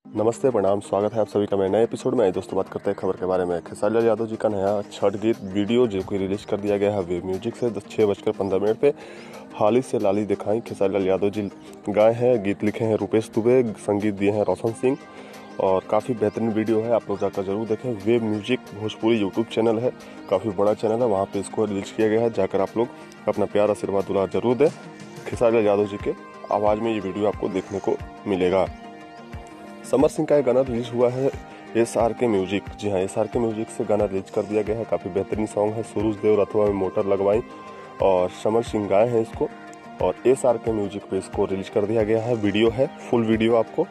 नमस्ते, प्रणाम, स्वागत है आप सभी का मेरे नए एपिसोड में। दोस्तों बात करते हैं खबर के बारे में। खेसारी लाल यादव जी का नया छठ गीत वीडियो जो कि रिलीज कर दिया गया है वेब म्यूजिक से 6:15 पे। हाली से लाली दिखाई खेसारी लाल यादव जी गाए हैं। गीत लिखे हैं रुपेश दुबे, संगीत दिए हैं रोशन सिंह और काफ़ी बेहतरीन वीडियो है। आप लोग जाकर जरूर देखें। Web music Bhojpuri YouTube channel है, काफ़ी बड़ा चैनल है, वहाँ पर इसको रिलीज किया गया है। जाकर आप लोग अपना प्यार आशीर्वाद दुलार जरूर दें। खेसारी लाल यादव जी के आवाज़ में ये वीडियो आपको देखने को मिलेगा। समर सिंह का एक गाना रिलीज हुआ है SRK म्यूजिक। जी हाँ, SRK म्यूजिक से गाना रिलीज कर दिया गया है। काफ़ी बेहतरीन सॉन्ग है। सूरज देव रथवा में मोटर लगवाई और समर सिंह गाए हैं इसको और SRK म्यूजिक पे इसको रिलीज कर दिया गया है। वीडियो है, फुल वीडियो आपको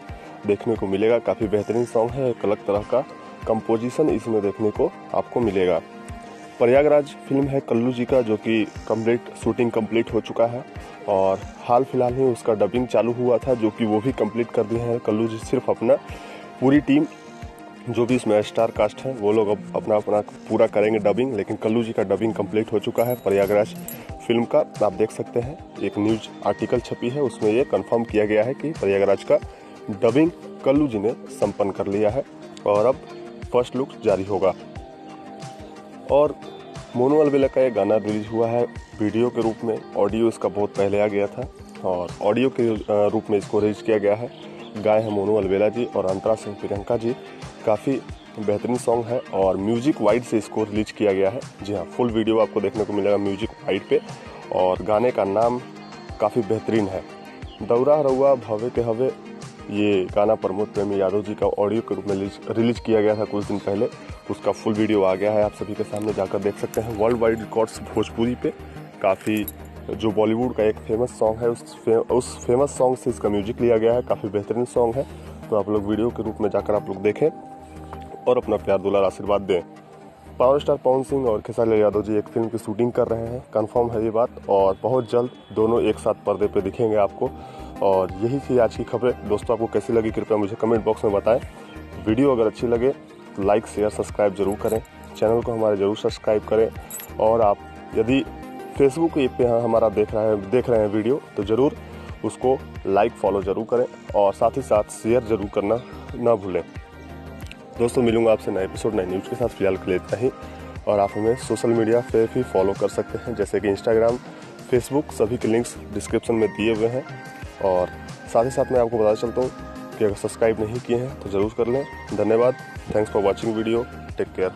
देखने को मिलेगा। काफ़ी बेहतरीन सॉन्ग है। एक अलग तरह का कंपोजिशन इसमें देखने को आपको मिलेगा। प्रयागराज फिल्म है कल्लू जी का, जो कि शूटिंग कंप्लीट हो चुका है और हाल फिलहाल ही उसका डबिंग चालू हुआ था, जो कि वो भी कंप्लीट कर दिए हैं कल्लू जी। सिर्फ अपना पूरी टीम जो भी इसमें स्टार कास्ट है वो लोग अब अपना पूरा करेंगे डबिंग, लेकिन कल्लू जी का डबिंग कंप्लीट हो चुका है प्रयागराज फिल्म का। आप देख सकते हैं एक न्यूज आर्टिकल छपी है, उसमें ये कंफर्म किया गया है कि प्रयागराज का डबिंग कल्लू जी ने संपन्न कर लिया है और अब फर्स्ट लुक जारी होगा। और मोनू अलबेला का एक गाना रिलीज हुआ है वीडियो के रूप में। ऑडियो इसका बहुत पहले आ गया था और ऑडियो के रूप में इसको रिलीज किया गया है। गाए हैं मोनू अलबेला जी और अंतरा सिंह प्रियंका जी। काफ़ी बेहतरीन सॉन्ग है और म्यूजिक वाइड से इसको रिलीज किया गया है। जी हाँ, फुल वीडियो आपको देखने को मिलेगा म्यूजिक वाइड पे और गाने का नाम काफ़ी बेहतरीन है, दौरा रउआ भवे के हवे। ये गाना प्रमोद प्रेमी यादव जी का ऑडियो के रूप में रिलीज किया गया था कुछ दिन पहले। उसका फुल वीडियो आ गया है, आप सभी के सामने जाकर देख सकते हैं। वर्ल्ड वाइड रिकॉर्ड्स भोजपुरी पे काफ़ी जो बॉलीवुड का एक फेमस सॉन्ग है उस फेमस सॉन्ग से इसका म्यूजिक लिया गया है। काफ़ी बेहतरीन सॉन्ग है, तो आप लोग वीडियो के रूप में जाकर आप लोग देखें और अपना प्यार दुलार आशीर्वाद दें। पावर स्टार पवन सिंह और खेसारी लाल यादव जी एक फिल्म की शूटिंग कर रहे हैं, कंफर्म है ये बात, और बहुत जल्द दोनों एक साथ पर्दे पे दिखेंगे आपको। और यही थी आज की खबरें। दोस्तों आपको कैसी लगी कृपया मुझे कमेंट बॉक्स में बताएं। वीडियो अगर अच्छी लगे तो लाइक शेयर सब्सक्राइब जरूर करें, चैनल को हमारे जरूर सब्सक्राइब करें। और आप यदि फेसबुक पे हमारा देख रहे हैं वीडियो, तो ज़रूर उसको लाइक फॉलो जरूर करें और साथ ही साथ शेयर जरूर करना ना भूलें। दोस्तों मिलूंगा आपसे नए एपिसोड नए न्यूज़ के साथ। फिलहाल के लिए इतना ही। और आप हमें सोशल मीडिया पे भी फॉलो कर सकते हैं, जैसे कि इंस्टाग्राम, फेसबुक, सभी के लिंक्स डिस्क्रिप्शन में दिए हुए हैं। और साथ ही साथ मैं आपको बताना चलता हूँ कि अगर सब्सक्राइब नहीं किए हैं तो ज़रूर कर लें। धन्यवाद। Thanks for watching video. Take care.